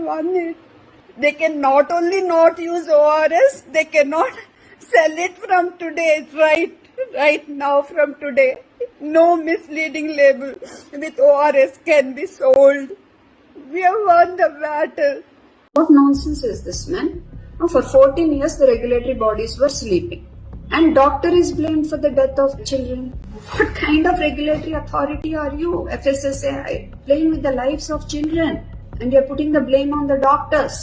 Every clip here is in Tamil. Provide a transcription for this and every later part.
won it. They can not only not use ORS, they cannot sell it from today, right now from today. No misleading label with ORS can be sold. We have won the battle. What nonsense is this, man? For 14 years, the regulatory bodies were sleeping. And doctor is blamed for the death of children. What kind of regulatory authority are you, FSSAI, playing with the lives of children? And you're putting the blame on the doctors.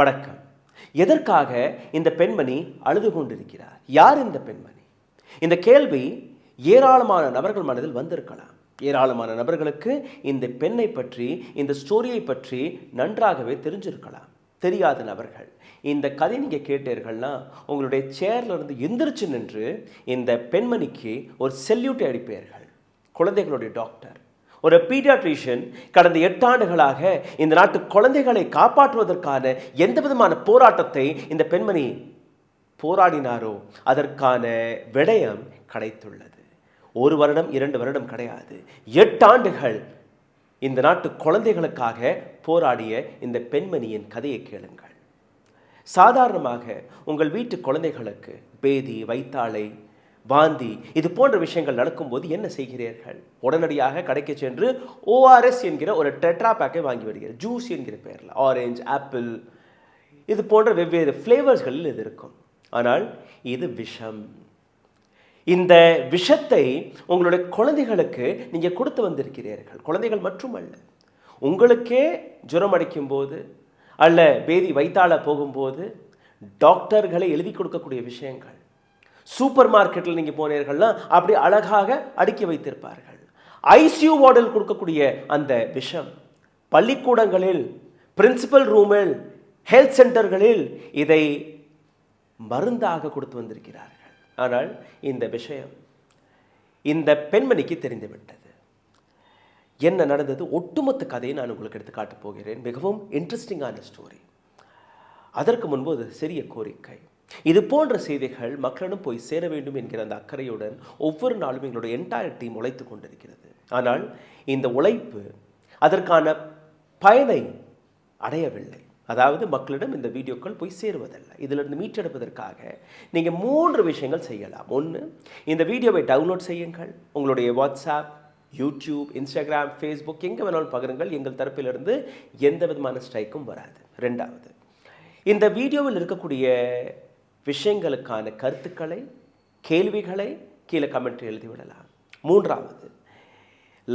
வணக்கம். எதற்காக இந்த பெண்மணி அழுது கொண்டிருக்கிறார்? யார் இந்த பெண்மணி? இந்த கேள்வி ஏராளமான நபர்கள் மனதில் வந்திருக்கலாம். ஏராளமான நபர்களுக்கு இந்த பெண்ணை பற்றி, இந்த ஸ்டோரியை பற்றி நன்றாகவே தெரிஞ்சிருக்கலாம். தெரியாத நபர்கள் இந்த கதை நீங்கள் கேட்டீர்கள்னா உங்களுடைய சேர்லேருந்து எந்திரிச்சு நின்று இந்த பெண்மணிக்கு ஒரு செல்யூட்டை அடிப்பீர்கள். குழந்தைகளுடைய டாக்டர், ஒரு பீடியாட்ரிஷியன் கடந்த 8 ஆண்டுகளாக இந்த நாட்டு குழந்தைகளை காப்பாற்றுவதற்கான எந்த விதமான போராட்டத்தை இந்த பெண்மணி போராடினாரோ அதற்கான விடயம் கிடைத்துள்ளது. 1 வருடம் 2 வருடம் கிடையாது, 8 ஆண்டுகள் இந்த நாட்டு குழந்தைகளுக்காக போராடிய இந்த பெண்மணியின் கதையை கேளுங்கள். சாதாரணமாக உங்கள் வீட்டு குழந்தைகளுக்கு பேதி, வைத்தாளை, வாந்தி இது போன்ற விஷயங்கள் நடக்கும்போது என்ன செய்கிறீர்கள்? உடனடியாக கடைக்கு சென்று ORS என்கிற ஒரு டெட்ரா பேக்கை வாங்கி வருகிறீர்கள். ஜூஸ் என்கிற பெயரில் ஆரஞ்சு, ஆப்பிள் இது போன்ற வெவ்வேறு ஃப்ளேவர்ஸ்களில் இது இருக்கும். ஆனால் இது விஷம். இந்த விஷத்தை உங்களுடைய குழந்தைகளுக்கு நீங்கள் கொடுத்து வந்திருக்கிறீர்கள். குழந்தைகள் மட்டுமல்ல, உங்களுக்கே ஜுரம் அடிக்கும் போது அல்ல பேதி வைத்தாள போகும்போது டாக்டர்களை எழுதி கொடுக்கக்கூடிய விஷயங்கள் சூப்பர் மார்க்கெட்டில் நீங்கள் போனீர்கள்னா அப்படி அழகாக அடுக்கி வைத்திருப்பார்கள். ICU வார்டில் கொடுக்கக்கூடிய அந்த விஷம் பள்ளிக்கூடங்களில், பிரின்சிபல் ரூமில், ஹெல்த் சென்டர்களில் இதை மருந்தாக கொடுத்து வந்திருக்கிறார்கள். ஆனால் இந்த விஷயம் இந்த பெண்மணிக்கு தெரிந்துவிட்டது. என்ன நடந்தது? ஒட்டுமொத்த கதையை நான் உங்களுக்கு எடுத்து காட்டப் போகிறேன். மிகவும் இன்ட்ரெஸ்டிங்கான ஸ்டோரி. அதற்கு முன்பு ஒரு சிறிய கோரிக்கை. இது போன்ற செய்திகள் மக்களிடம் போய் சேர வேண்டும் என்கிற அந்த அக்கறையுடன் ஒவ்வொரு நாளும் எங்களுடைய என்டையர் டீம் உழைத்து கொண்டிருக்கிறது. ஆனால் இந்த உழைப்பு அதற்கான பயனை அடையவில்லை. அதாவது மக்களிடம் இந்த வீடியோக்கள் போய் சேருவதல்ல. இதிலிருந்து மீட்டெடுப்பதற்காக நீங்கள் 3 விஷயங்கள் செய்யலாம். 1, இந்த வீடியோவை டவுன்லோட் செய்யுங்கள். உங்களுடைய வாட்ஸ்அப், யூடியூப், இன்ஸ்டாகிராம், ஃபேஸ்புக் எங்கே வேணாலும் பகிருங்கள். எங்கள் தரப்பிலிருந்து எந்த விதமான ஸ்ட்ரைக்கும் வராது. 2வது, இந்த வீடியோவில் இருக்கக்கூடிய விஷயங்களுக்கான கருத்துக்களை, கேள்விகளை கீழே கமெண்ட் எழுதிவிடலாம். 3வது,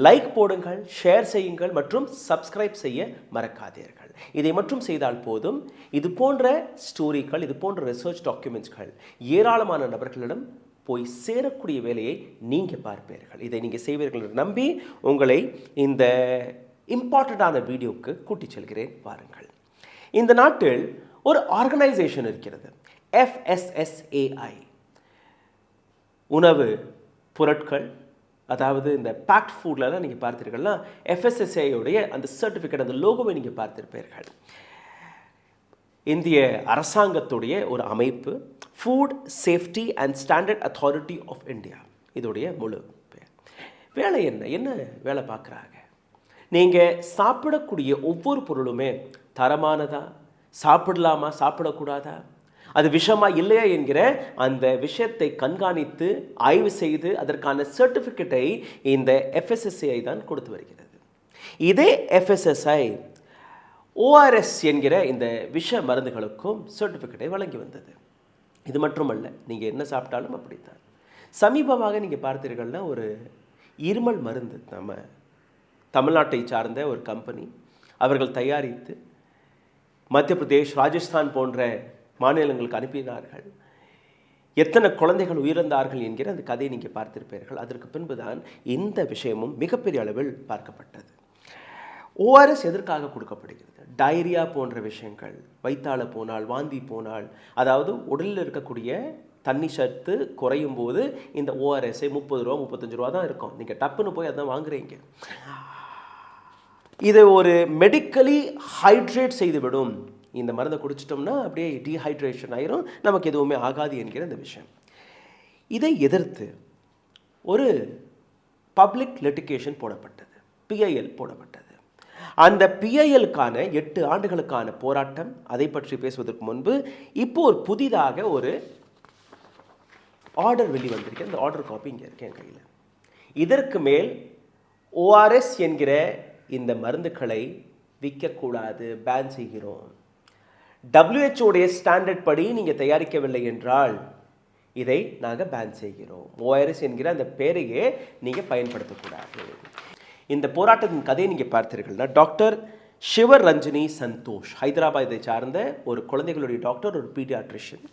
லைக் போடுங்கள், ஷேர் செய்யுங்கள் மற்றும் சப்ஸ்கிரைப் செய்ய மறக்காதீர்கள். இதை மட்டும் செய்தால் போதும். இது போன்ற ஸ்டோரிகள், இது போன்ற ரிசர்ச் டாக்குமெண்ட்ஸ்கள் ஏராளமான நபர்களிடம் போய் சேரக்கூடிய வேலையை நீங்கள் பார்ப்பீர்கள். இதை நீங்கள் செய்வீர்கள் என்று நம்பி உங்களை இந்த இம்பார்ட்டண்ட்டான வீடியோவுக்கு கூட்டிச் செல்கிறேன். பாருங்கள். இந்த நாட்டில் ஒரு ஆர்கனைசேஷன் இருக்கிறது, FSSAI. உணவு பொருட்கள், அதாவது இந்த பேக்ட் ஃபுட்லலாம் நீங்கள் பார்த்தீர்கள்னா FSSAIயுடைய அந்த சர்டிஃபிகேட், அந்த லோகோவை நீங்கள் பார்த்திருப்பீர்கள். இந்திய அரசாங்கத்துடைய ஒரு அமைப்பு, food safety and standard authority of India, இதோடைய முழு பேர். வேலை என்ன வேலை பார்க்குறாங்க? நீங்கள் சாப்பிடக்கூடிய ஒவ்வொரு பொருளுமே தரமானதா, சாப்பிடலாமா, சாப்பிடக்கூடாதா, அது விஷமா இல்லையா என்கிற அந்த விஷயத்தை கண்காணித்து ஆய்வு செய்து அதற்கான சர்டிஃபிகேட்டை இந்த FSSAI தான் கொடுத்து வருகிறது. இதே FSSAI ORS என்கிற இந்த விஷ மருந்துகளுக்கும் சர்டிஃபிகேட்டை வழங்கி வந்தது. இது மட்டுமல்ல, நீங்கள் என்ன சாப்பிட்டாலும் அப்படித்தான். சமீபமாக நீங்கள் பார்த்தீர்கள்னா ஒரு இருமல் மருந்து நம்ம தமிழ்நாட்டை சார்ந்த ஒரு கம்பெனி அவர்கள் தயாரித்து மத்திய பிரதேஷ், ராஜஸ்தான் போன்ற மாநிலங்களுக்கு அனுப்பினார்கள். எத்தனை குழந்தைகள் உயிரிழந்தார்கள் என்கிற அந்த கதையை நீங்கள் பார்த்திருப்பீர்கள். அதற்கு பின்புதான் இந்த விஷயமும் மிகப்பெரிய அளவில் பார்க்கப்பட்டது. ORS எதற்காக கொடுக்கப்படுகிறது? டயரியா போன்ற விஷயங்கள், வைத்தாள போனால், வாந்தி போனால், அதாவது உடலில் இருக்கக்கூடிய தண்ணி சத்து குறையும் போது இந்த ORS 30 ரூபா 35 ரூபா தான் இருக்கும். நீங்கள் டப்புன்னு போய் அதான் வாங்குறீங்க. இதை ஒரு மெடிக்கலி ஹைட்ரேட் செய்துவிடும். இந்த மருந்தை குடிச்சிட்டோம்னா அப்படியே டீஹைட்ரேஷன் ஆயிரும், நமக்கு எதுவுமே ஆகாது என்கிற இந்த விஷயம். இதை எதிர்த்து ஒரு பப்ளிக் லிட்டிகேஷன் போடப்பட்டது, பிஐஎல் போடப்பட்டது. அந்த பிஐஎலுக்கான 8 ஆண்டுகளுக்கான போராட்டம், அதை பற்றி பேசுவதற்கு முன்பு இப்போ ஒரு புதிதாக ஒரு ஆர்டர் வெளிவந்திருக்கு. அந்த ஆர்டர் காப்பி இங்கே இருக்கு என் கையில். இதற்கு மேல் ஓஆர்எஸ் என்கிற இந்த மருந்துகளை விற்கக்கூடாது, பேன் செய்கிறோம். WHO ஸ்டாண்டர்ட் படி நீங்கள் தயாரிக்கவில்லை என்றால் இதை நாங்கள் பேன் செய்கிறோம். ஓஆர்எஸ் என்கிற அந்த பேரையே நீங்கள் பயன்படுத்தக்கூடாது. இந்த போராட்டத்தின் கதையை நீங்கள் பார்த்தீர்கள்னா, டாக்டர் சிவர் ரஞ்சினி சந்தோஷ் ஹைதராபாத்தை சார்ந்த ஒரு குழந்தைகளுடைய டாக்டர், ஒரு பீடியாட்ரிஷியன்.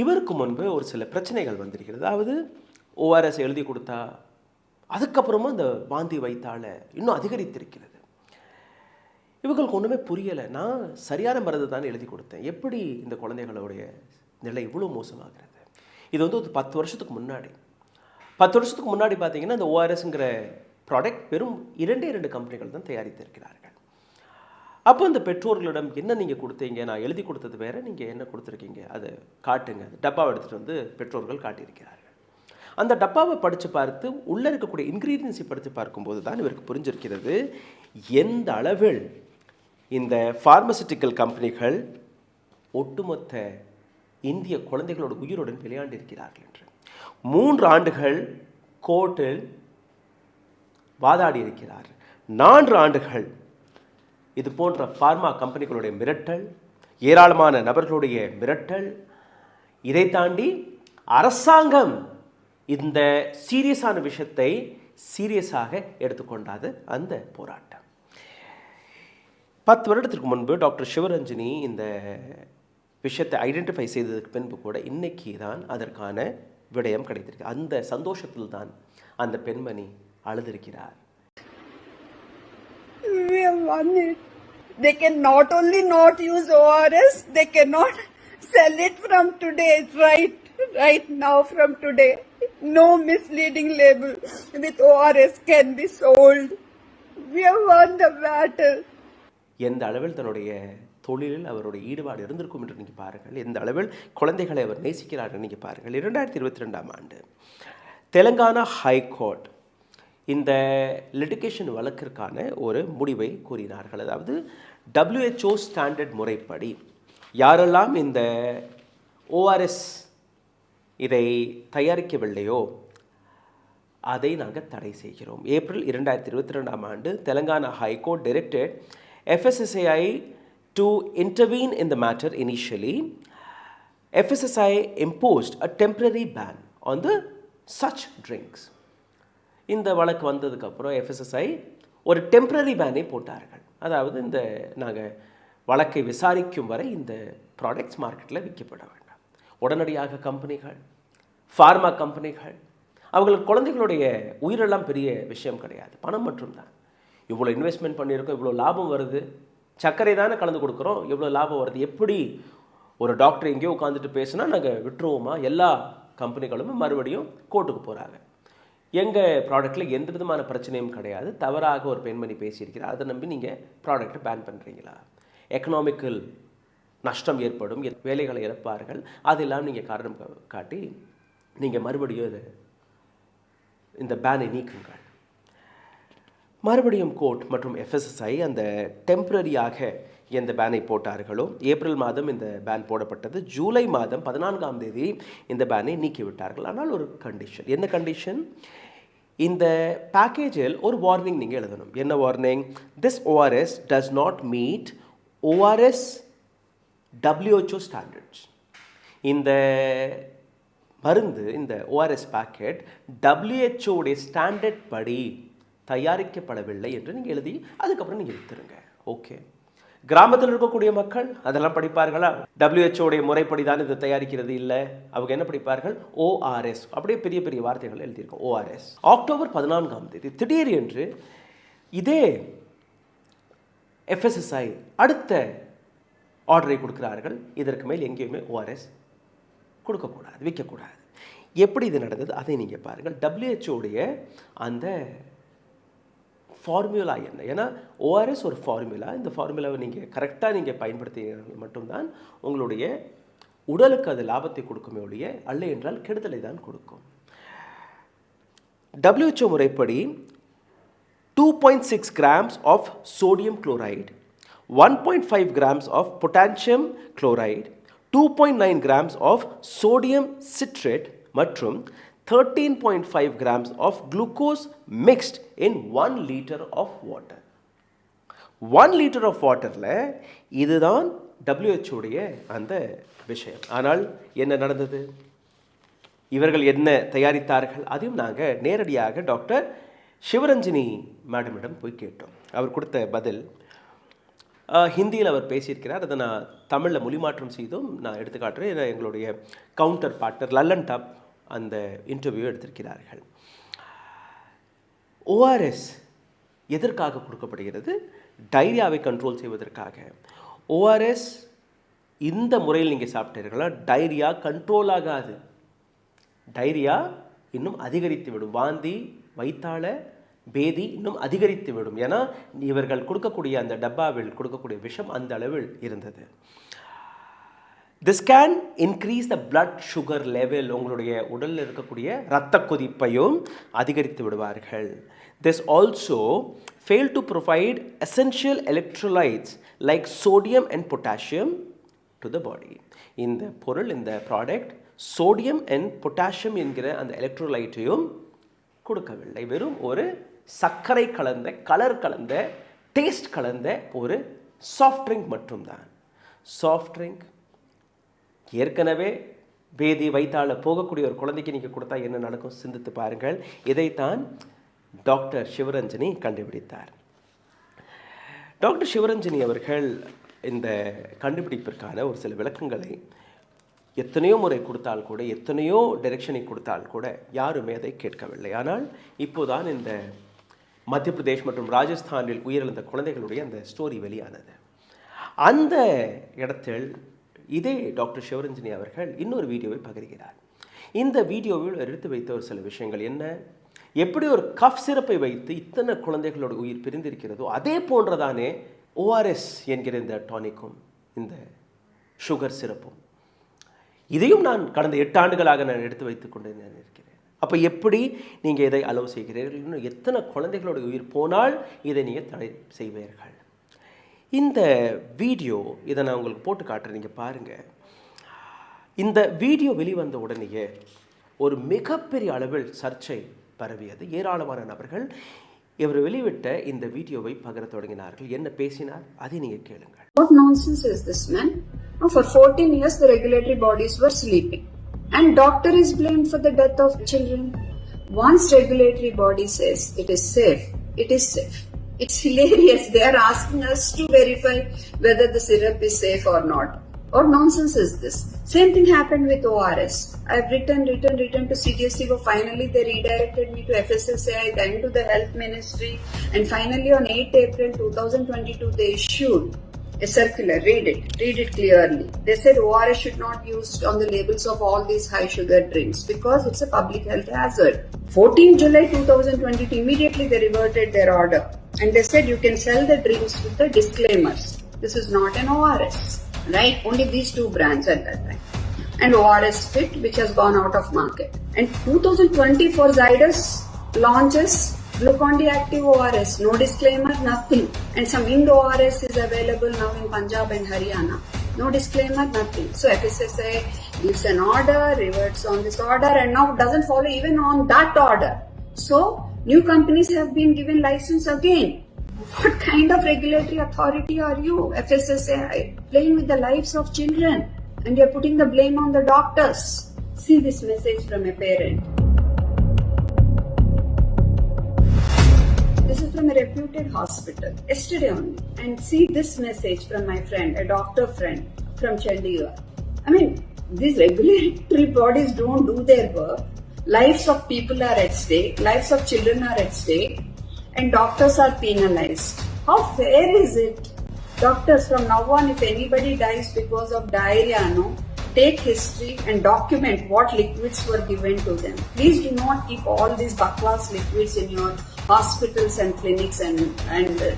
இவருக்கு முன்பு ஒரு சில பிரச்சனைகள் வந்திருக்கிறது. அதாவது ஓஆர்எஸ் எழுதி கொடுத்தா அதுக்கப்புறமா அந்த வாந்தி வைத்தால இன்னும் அதிகரித்திருக்கிறது. இவங்களுக்கு ஒன்றுமே புரியலை. நான் சரியான மருந்து தானே எழுதி கொடுத்தேன், எப்படி இந்த குழந்தைகளுடைய நிலை இவ்வளோ மோசமாகிறது? இது வந்து ஒரு 10 வருஷத்துக்கு முன்னாடி பார்த்தீங்கன்னா இந்த ஓஆர்எஸ்ங்கிற ப்ராடக்ட் வெறும் 2 கம்பெனிகள் தான் தயாரித்திருக்கிறார்கள். அப்போ அந்த பெற்றோர்களிடம் என்ன நீங்கள் கொடுத்தீங்க, நான் எழுதி கொடுத்தது வேறு, நீங்கள் என்ன கொடுத்துருக்கீங்க அதை காட்டுங்க. டப்பாவை எடுத்துகிட்டு வந்து பெற்றோர்கள் காட்டியிருக்கிறார்கள். அந்த டப்பாவை படித்து பார்த்து உள்ளே இருக்கக்கூடிய இன்க்ரீடியன்ஸை படித்து பார்க்கும்போது தான் இவருக்கு புரிஞ்சிருக்கிறது எந்த அளவில் இந்த ஃபார்மசிட்டிக்கல் கம்பெனிகள் ஒட்டுமொத்த இந்திய குழந்தைகளோட உயிருடன் விளையாண்டிருக்கிறார்கள் என்று. 3 ஆண்டுகள் கோர்ட்டில் வாதாடி இருக்கிறார். 4 ஆண்டுகள் இது போன்ற ஃபார்மா கம்பெனிகளுடைய மிரட்டல், ஏராளமான நபர்களுடைய மிரட்டல். இதை தாண்டி அரசாங்கம் இந்த சீரியஸான விஷயத்தை சீரியஸாக எடுத்துக்கொண்டாது அந்த போராட்டம். 10 வருடத்திற்கு முன்பு டாக்டர் சிவரஞ்சினி இந்த விஷயத்தை ஐடென்டிஃபை செய்ததுக்கு பின்பு கூட இன்னைக்கு தான் அதற்கான விடயம் கிடைத்திருக்கு. அந்த சந்தோஷத்தில் தான் அந்த பெண்மணி அழுதிருக்கிறார். We have won it. They can not only not use ORS, they cannot sell it from today, right now from today. No misleading label with ORS can be sold. We have won the battle. எந்த அளவில் தன்னுடைய தொழிலில் அவருடைய ஈடுபாடு இருந்திருக்கும் என்று நீங்கள் பாருங்கள். எந்த அளவில் குழந்தைகளை அவர் நேசிக்கிறார் நீங்கள் பாருங்கள். 2022ஆம் ஆண்டு தெலங்கானா ஹைகோர்ட் இந்த லிட்டிகேஷன் வழக்கிற்கான ஒரு முடிவை கூறினார்கள். அதாவது WHO ஸ்டாண்டர்ட் முறைப்படி யாரெல்லாம் இந்த ஓஆர்எஸ் இதை தயாரிக்கவில்லையோ அதை நாங்கள் தடை செய்கிறோம். ஏப்ரல் 2022ஆம் ஆண்டு Telangana high court directed FSSAI to intervene in the matter initially. FSSAI imposed a temporary ban on the such drinks. இந்த வழக்கு வந்ததுக்கப்புறம் FSSAI ஒரு டெம்பரரி பேனை போட்டார்கள். அதாவது இந்த நாங்கள் வழக்கை விசாரிக்கும் வரை இந்த ப்ராடக்ட்ஸ் மார்க்கெட்டில் விற்கப்பட வேண்டாம். உடனடியாக கம்பெனிகள், ஃபார்மா கம்பெனிகள், அவங்களுக்கு குழந்தைகளுடைய உயிரெல்லாம் பெரிய விஷயம் கிடையாது, பணம் மட்டும்தான். இவ்வளோ இன்வெஸ்ட்மெண்ட் பண்ணியிருக்கோம், இவ்வளோ லாபம் வருது, சர்க்கரை தானே கலந்து கொடுக்குறோம், எவ்வளோ லாபம் வருது, எப்படி ஒரு டாக்டர் எங்கேயோ உட்காந்துட்டு பேசுனா நாங்கள் விட்டுருவோமா? எல்லா கம்பெனிகளும் மறுபடியும் கோர்ட்டுக்கு போகிறாங்க. எங்கள் ப்ராடக்ட்டில் எந்த விதமான பிரச்சனையும் கிடையாது, தவறாக ஒரு பெண்மணி பேசியிருக்கிறார், அதை நம்பி நீங்கள் ப்ராடக்ட்டை பேன் பண்ணுறீங்களா? எக்கனாமிக்கல் நஷ்டம் ஏற்படும், வேலைகளை இழப்பார்கள், அதெல்லாம் நீங்கள் காரணம் காட்டி நீங்கள் மறுபடியும் இந்த பேனை நீக்குங்கள். மறுபடியும் கோர்ட் மற்றும் FSSAI அந்த டெம்பரரியாக எந்த பேனை போட்டார்களோ, ஏப்ரல் மாதம் இந்த பேன் போடப்பட்டது. ஜூலை மாதம் 14ஆம் தேதி இந்த பேனை நீக்கிவிட்டார்கள். ஆனால் ஒரு கண்டிஷன். என்ன கண்டிஷன்? இந்த பேக்கேஜில் ஒரு வார்னிங் நீங்கள் எழுதணும். என்ன warning? This ORS does not meet ORS WHO standards. இந்த மருந்து, இந்த ORS பேக்கெட் WHO உடைய ஸ்டாண்டர்ட் படி தயாரிக்கப்படவில்லை என்று நீங்கள் எழுதி அதுக்கப்புறம் நீங்கள் விற்றுருங்க. ஓகே, கிராமத்தில் இருக்கக்கூடிய மக்கள் அதெல்லாம் படிப்பார்களா? WHO உடைய முறைப்படி தான் இதை தயாரிக்கிறது இல்லை. அவங்க என்ன படிப்பார்கள்? ORS. அப்படியே பெரிய பெரிய வார்த்தைகள் எழுதியிருக்கோம், ORS. அக்டோபர் 14ஆம் தேதி திடீர் என்று இதே FSSAI அடுத்த ஆர்டரை கொடுக்கிறார்கள். இதற்கு மேல் எங்கேயுமே ORS கொடுக்கக்கூடாது, விற்கக்கூடாது. எப்படி இது நடந்தது அதை நீங்கள் பாருங்கள். WHO உடைய அந்த ஃபார்முலா என்ன? ஏன்னா ORS ஒரு ஃபார்முலா. இந்த ஃபார்முலாவை நீங்கள் கரெக்டாக நீங்கள் பயன்படுத்தினால் மட்டும்தான் உங்களுடைய உடலுக்கு அது லாபத்தை கொடுக்குமே ஒழிய அல்ல என்றால் கெடுதலை தான் கொடுக்கும். WHO முறைப்படி 2.6 grams of sodium chloride, 1.5 grams of potassium chloride, 2.9 grams of sodium citrate மற்றும் 13.5 grams of glucose mixed in 1 liter of water. 1 liter of waterல இதுதான் WHO உடைய அந்த விஷயம். ஆனால் என்ன நடந்தது? இவர்கள் என்ன தயாரித்தார்கள்? அதையும் நாங்கள் நேரடியாக டாக்டர் சிவரஞ்சினி மேடமிடம் போய் கேட்டோம். அவர் கொடுத்த பதில் ஹிந்தியில் அவர் பேசியிருக்கிறார். அதை நான் தமிழில் மொழிமாற்றம் செய்தும் நான் எடுத்துக்காட்டுறேன். இதை எங்களுடைய கவுண்டர் பார்ட்னர் லல்லன் டாப் அந்த இன்டர்வியூ எடுத்திருக்கிறார்கள். ஓஆர்எஸ் எதற்காக கொடுக்கப்படுகிறது? டைரியாவை கண்ட்ரோல் செய்வதற்காக. ஓஆர்எஸ் இந்த முறையில் நீங்கள் சாப்பிட்டீர்களா டைரியா கண்ட்ரோல் ஆகாது. டைரியா இன்னும் அதிகரித்து விடும். வாந்தி, வைத்தாள பேதி இன்னும் அதிகரித்து விடும். ஏன்னா இவர்கள் கொடுக்கக்கூடிய அந்த டப்பாவில் கொடுக்கக்கூடிய விஷம் அந்த அளவில் இருந்தது. This can increase the blood sugar level. உங்களுடைய உடலில் இருக்கக்கூடிய இரத்த கொதிப்பையும் அதிகரித்து விடுவார்கள். This also fail to provide essential electrolytes like sodium and potassium to the body. இந்த பொருள், இந்த ப்ராடக்ட் சோடியம் அண்ட் பொட்டாசியம் என்கிற அந்த எலக்ட்ரோலைட்டையும் கொடுக்கவில்லை. வெறும் ஒரு சர்க்கரை கலந்த, கலர் கலந்த, டேஸ்ட் கலந்த ஒரு சாஃப்ட் ட்ரிங்க் மட்டும்தான். சாஃப்ட் ட்ரிங்க் ஏற்கனவே பேதி வைத்தால போகக்கூடிய ஒரு குழந்தைக்கு நீங்கள் கொடுத்தா என்ன நடக்கும் சிந்தித்து பாருங்கள். இதைத்தான் டாக்டர் சிவரஞ்சனி கண்டுபிடித்தார். டாக்டர் சிவரஞ்சனி அவர்கள் இந்த கண்டுபிடிப்பிற்கான ஒரு சில விளக்கங்களை எத்தனையோ முறை கொடுத்தால் கூட, எத்தனையோ டைரெக்ஷனை கொடுத்தால் கூட யாருமே அதை கேட்கவில்லை. ஆனால் இப்போதான் இந்த மத்திய பிரதேஷ் மற்றும் ராஜஸ்தானில் உயிரிழந்த குழந்தைகளுடைய அந்த ஸ்டோரி வெளியானது. அந்த இடத்தில் இதே டாக்டர் சிவரஞ்சனி அவர்கள் இன்னொரு வீடியோவை பகிர்கிறார். இந்த வீடியோவில் எடுத்து வைத்த ஒரு சில விஷயங்கள் என்ன, எப்படி ஒரு கஃப் சிரப்பை வைத்து இத்தனை குழந்தைகளோட உயிர் பிரிந்திருக்கிறதோ அதே போன்றதானே ஓஆர்எஸ் என்கிற இந்த டானிக்கும் இந்த சுகர் சிரப்பும். இதையும் நான் கடந்த 8 ஆண்டுகளாக நான் எடுத்து வைத்துக் கொண்டு நான் இருக்கிறேன். அப்போ எப்படி நீங்கள் இதை அலோவ் செய்கிறீர்கள்? இன்னும் எத்தனை குழந்தைகளோட உயிர் போனால் இதை நீங்கள் தடை செய்வீர்கள்? இந்த வீடியோ இதை நான் உங்களுக்கு போட்டு காட்டுறேன், நீங்கள் பாருங்கள். இந்த வீடியோ வெளிவந்த உடனேயே ஒரு மிகப்பெரிய அளவில் சர்ச்சை பரவியது. ஏராளமான நபர்கள் இவர் வெளிவிட்ட இந்த வீடியோவை பகிர தொடங்கினார்கள். என்ன பேசினார் அதை நீங்கள் கேளுங்கள். What nonsense is this, man? For 14 years the regulatory bodies were sleeping and doctor is blamed for the death of children. Once regulatory body says it is safe, it is safe. It's hilarious. They are asking us to verify whether the syrup is safe or not. What nonsense is this? Same thing happened with ORS. I've written to CDSC, but finally they redirected me to FSSAI, then to the Health Ministry, and finally on 8 April 2022 they issued a circular. Read it clearly. They said ORS should not be used on the labels of all these high sugar drinks because it's a public health hazard. 14 July 2022, immediately they reverted their order and they said you can sell the drinks with the disclaimers. This is not an ORS. Right? Only these 2 brands at that time. And ORS Fit, which has gone out of market. And 2024 Zydus launches Glucon-D Active ORS. No disclaimer, nothing. And some Ind ORS is available now in Punjab and Haryana. No disclaimer, nothing. So FSSAI gives an order, reverts on this order, and now doesn't follow even on that order. So new companies have been given license again. What kind of regulatory authority are you, FSSAI? Playing with the lives of children and you're putting the blame on the doctors. See this message from a parent. This is from a reputed hospital yesterday only. And see this message from my friend, a doctor friend from Chandigarh. I mean, these regulatory bodies don't do their work. Lives of people are at stake. Lives of children are at stake. And doctors are penalized. How fair is it? Doctors, from now on, if anybody dies because of diarrhea, take history and document what liquids were given to them. Please do not keep all these bakwas liquids in your hospitals and clinics and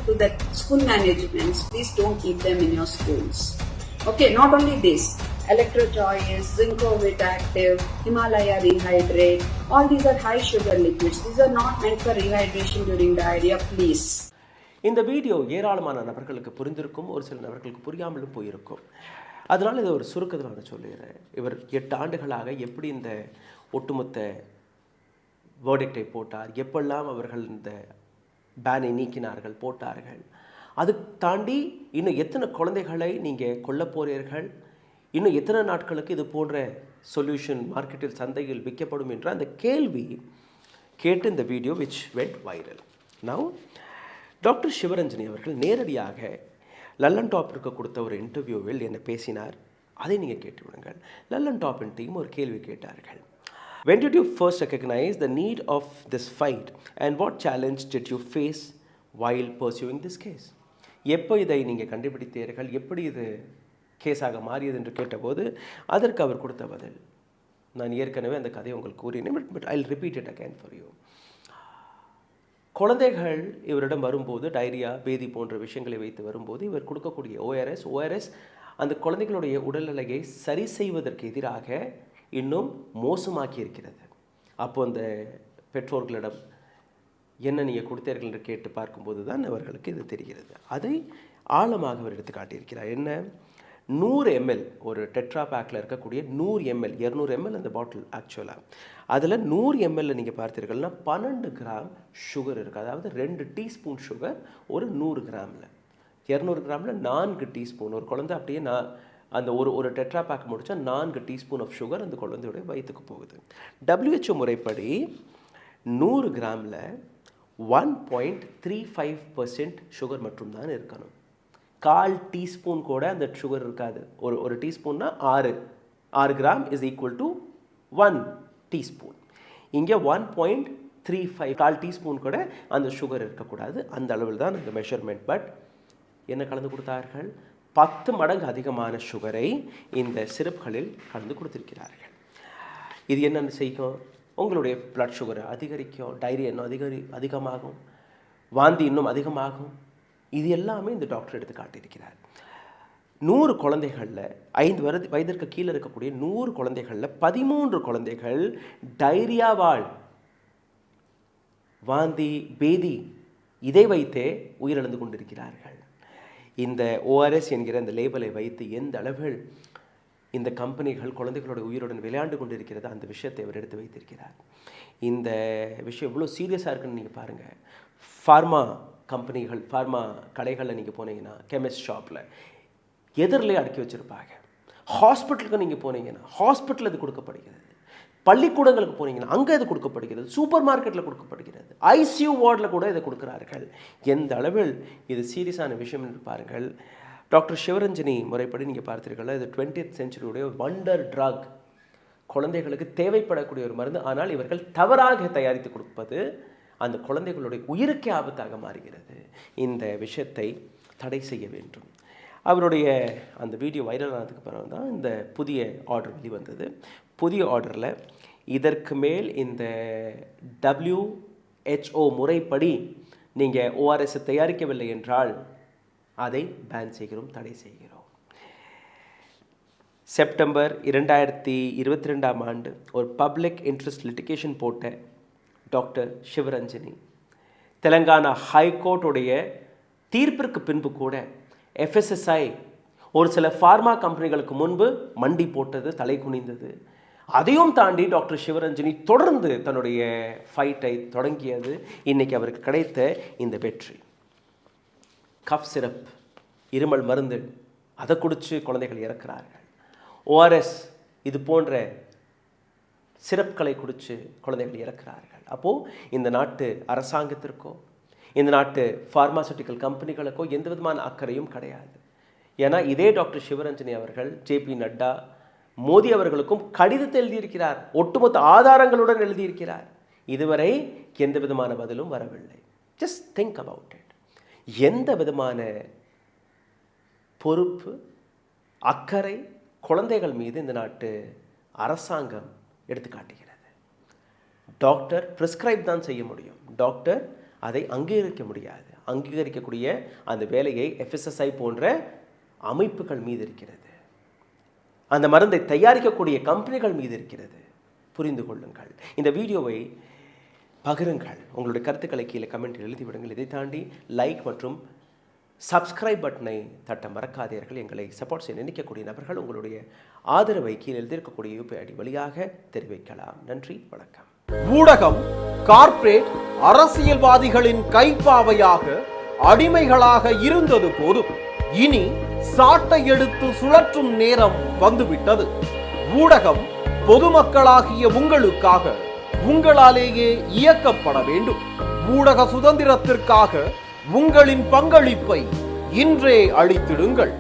to the school managements. Please don't keep them in your schools. Okay, not only this, Electrochoice, Zincovit Active, Himalaya Rehydrate. All these are high sugar liquids. These are not meant for rehydration during diarrhea, please. இந்த வீடியோ ஏராளமான நபர்களுக்கு புரிந்திருக்கும், ஒரு சில நபர்களுக்கு புரியாமலும் போயிருக்கும். அதனால் இதை ஒரு சுருக்கத்தில் நான் சொல்லிடுறேன். இவர் 8 ஆண்டுகளாக எப்படி இந்த ஒட்டுமொத்த வேர்டிக்டை போட்டார், எப்பெல்லாம் அவர்கள் இந்த பேனை நீக்கினார்கள், போட்டார்கள், அது தாண்டி இன்னும் எத்தனை குழந்தைகளை நீங்கள் கொல்ல போகிறீர்கள், இன்னும் எத்தனை நாட்களுக்கு இது போன்ற சொல்யூஷன் மார்க்கெட்டில் சந்தையில் விற்கப்படும் என்ற அந்த கேள்வி கேட்டு இந்த video which went viral. Now doctor Sivaranjani அவர்கள் நேரடியாக லல்லன் டாப்பிற்கு கொடுத்த ஒரு இன்டர்வியூவில் என்ன பேசினார், அதை நீங்கள் கேட்டு விடுங்கள். லல்லன் டாப்பின் டீம் ஒரு கேள்வி கேட்டார்கள். When did you first recognize the need of this fight and what challenge did you face while pursuing this case? எப்போ இதை நீங்கள் கண்டுபிடித்தீர்கள், எப்படி இது கேஸாக மாறியது என்று கேட்டபோது அதற்கு அவர் கொடுத்த பதில், நான் ஏற்கனவே அந்த கதையை உங்களுக்கு கூறினேன், but I will repeat it again for you. குழந்தைகள் இவரிடம் வரும்போது டைரியா, பேதி போன்ற விஷயங்களை வைத்து வரும்போது இவர் கொடுக்கக்கூடிய ஓஆர்எஸ் அந்த குழந்தைகளுடைய உடல்நிலையை சரி செய்வதற்கு எதிராக இன்னும் மோசமாக்கி இருக்கிறது. அப்போ அந்த பெற்றோர்களிடம் என்ன நீங்கள் கொடுத்தீர்கள் என்று கேட்டு பார்க்கும்போது தான் அவர்களுக்கு இது தெரிகிறது. அதை ஆழமாக அவர் எடுத்து காட்டியிருக்கிறார். என்ன, 100 ml ஒரு டெட்ரா பேக்கில் இருக்கக்கூடிய 100 ml 200 ml அந்த பாட்டில் ஆக்சுவலாக அதில் 100 ml நீங்கள் பார்த்தீர்கள்னா 12 கிராம் சுகர் இருக்குது. அதாவது 2 டீஸ்பூன் சுகர் ஒரு 100 கிராமில், 200 கிராமில் 4 டீஸ்பூன். ஒரு குழந்தை அப்படியே அந்த ஒரு டெட்ரா பேக் முடித்தா 4 டீஸ்பூன் ஆஃப் சுகர் அந்த குழந்தையுடைய வயிற்றுக்கு போகுது. WHO முறைப்படி 100 கிராமில் 1.35% சுகர் மட்டும்தான் இருக்கணும். 1/4 டீஸ்பூன் கூட அந்த சுகர் இருக்காது. ஒரு டீஸ்பூன்னா 6 gram is equal to 1 teaspoon. இங்கே 1.35 1/4 டீஸ்பூன் கூட அந்த சுகர் இருக்கக்கூடாது. அந்த அளவில் தான் அந்த மெஷர்மெண்ட். பட் என்ன கலந்து கொடுத்தார்கள், 10 மடங்கு அதிகமான சுகரை இந்த சிரப்களில் கலந்து கொடுத்திருக்கிறார்கள். இது என்னென்னு செய்யும், உங்களுடைய பிளட் சுகரை அதிகரிக்கும், டைரியா இன்னும் அதிகமாகும், வாந்தி இன்னும் அதிகமாகும். இது எல்லாமே இந்த டாக்டர் எடுத்து காட்டியிருக்கிறார். 100 குழந்தைகளில் 5 வயதிற்கு கீழே இருக்கக்கூடிய 100 குழந்தைகளில் 13 குழந்தைகள் டைரியாவால், வாந்தி, பேதி இதை வைத்தே உயிரிழந்து கொண்டிருக்கிறார்கள். இந்த ஓஆர்எஸ் என்கிற இந்த லேபலை வைத்து எந்த அளவில் இந்த கம்பெனிகள் குழந்தைகளுடைய உயிருடன் விளையாண்டு கொண்டிருக்கிறது அந்த விஷயத்தை அவர் எடுத்து வைத்திருக்கிறார். இந்த விஷயம் இவ்வளோ சீரியஸாக இருக்குன்னு நீங்கள் பாருங்கள். ஃபார்மா கம்பெனிகள், ஃபார்மா கடைகளில் நீங்கள் போனீங்கன்னா, கெமிஸ்ட் ஷாப்பில் எதிரிலே அடுக்கி வச்சுருப்பாங்க. ஹாஸ்பிட்டலுக்கு நீங்கள் போனீங்கன்னா ஹாஸ்பிட்டலில் இது கொடுக்கப்படுகிறது. பள்ளிக்கூடங்களுக்கு போனீங்கன்னா அங்கே இது கொடுக்கப்படுகிறது. சூப்பர் மார்க்கெட்டில் கொடுக்கப்படுகிறது. ஐசியூ வார்டில் கூட இதை கொடுக்குறார்கள். எந்த அளவில் இது சீரியஸான விஷயம் என்று பாருங்கள். டாக்டர் சிவரஞ்சனி முறைப்படி நீங்கள் பார்த்தீர்கள், இது 20th செஞ்சுரியுடைய ஒரு வண்டர் ட்ரக், குழந்தைகளுக்கு தேவைப்படக்கூடிய ஒரு மருந்து. ஆனால் இவர்கள் தவறாக தயாரித்து கொடுப்பது அந்த குழந்தைகளுடைய உயிருக்கே ஆபத்தாக மாறுகிறது. இந்த விஷயத்தை தடை செய்ய வேண்டும். அவருடைய அந்த வீடியோ வைரல் ஆனதுக்கு பிறகு தான் இந்த புதிய ஆர்டர் வெளிவந்தது. புதிய ஆர்டரில் இதற்கு மேல் இந்த WHO முறைப்படி நீங்கள் ஓஆர்எஸ் தயாரிக்கவில்லை என்றால் அதை பேன் செய்கிறோம், தடை செய்கிறோம். செப்டம்பர் 2022ஆம் ஆண்டு ஒரு பப்ளிக் இன்ட்ரெஸ்ட் லிட்டிகேஷன் போட்ட டாக்டர் சிவரஞ்சனி தெலங்கானா ஹைகோர்ட்டுடைய தீர்ப்பிற்கு பின்பு கூட FSSAI ஒரு சில ஃபார்மா கம்பெனிகளுக்கு முன்பு மண்டி போட்டது, தலை குனிந்தது. அதையும் தாண்டி டாக்டர் சிவரஞ்சனி தொடர்ந்து தன்னுடைய ஃபைட்டை தொடங்கியது. இன்றைக்கி அவருக்கு கிடைத்த இந்த வெற்றி. கஃப் சிரப், இருமல் மருந்து, அதை குடித்து குழந்தைகள் இறக்கிறார்கள். ஓஆர்எஸ் இது போன்ற சிரப்களை குடித்து குழந்தைகள் இறக்கிறார்கள். அப்போது இந்த நாட்டு அரசாங்கத்திற்கோ இந்த நாட்டு ஃபார்மாசூட்டிக்கல் கம்பெனிகளுக்கோ எந்த விதமான அக்கறையும் கிடையாது. ஏன்னா இதே டாக்டர் சிவரஞ்சனி அவர்கள் JP நட்டா, மோடி அவர்களுக்கும் கடிதத்தை எழுதியிருக்கிறார், ஒட்டுமொத்த ஆதாரங்களுடன் எழுதியிருக்கிறார். இதுவரை எந்த விதமான பதிலும் வரவில்லை. Just think about it. எந்த விதமான பொறுப்பு, அக்கறை குழந்தைகள் மீது இந்த நாட்டு அரசாங்கம் எடுத்து காட்டுகிறது. டாக்டர் ப்ரிஸ்கிரைப் தான் செய்ய முடியும், டாக்டர் அதை அங்கீகரிக்க முடியாது. அங்கீகரிக்கக்கூடிய அந்த வேலையை FSSAI போன்ற அமைப்புகள் மீது இருக்கிறது. அந்த மருந்தை தயாரிக்கக்கூடிய கம்பெனிகள் மீது இருக்கிறது. புரிந்து கொள்ளுங்கள். இந்த வீடியோவை பகிருங்கள். உங்களுடைய கருத்துக்களை கீழே கமெண்டில் எழுதிவிடுங்கள். இதை தாண்டி லைக் மற்றும் சப்ஸ்கிரைப் பட்டனை தட்ட மறக்காதீர்கள். எங்களை சப்போர்ட் செய்ய நினைக்கக்கூடிய நபர்கள் உங்களுடைய ஆதரவை கீழே எழுதியிருக்கக்கூடிய யூபிஐ ஐடி வழியாக தெரிவிக்கலாம். நன்றி, வணக்கம். ஊடகம் கார்ப்பரேட் அரசியல்வாதிகளின் கைப்பாவையாக அடிமைகளாக இருந்தது போதும். இனி சாட்டை எடுத்து சுழற்றும் நேரம் வந்துவிட்டது. ஊடகம் பொதுமக்களாகிய உங்களுக்காக உங்களாலேயே இயக்கப்பட வேண்டும். ஊடக சுதந்திரத்திற்காக உங்களின் பங்களிப்பை இன்றே அளித்திடுங்கள்.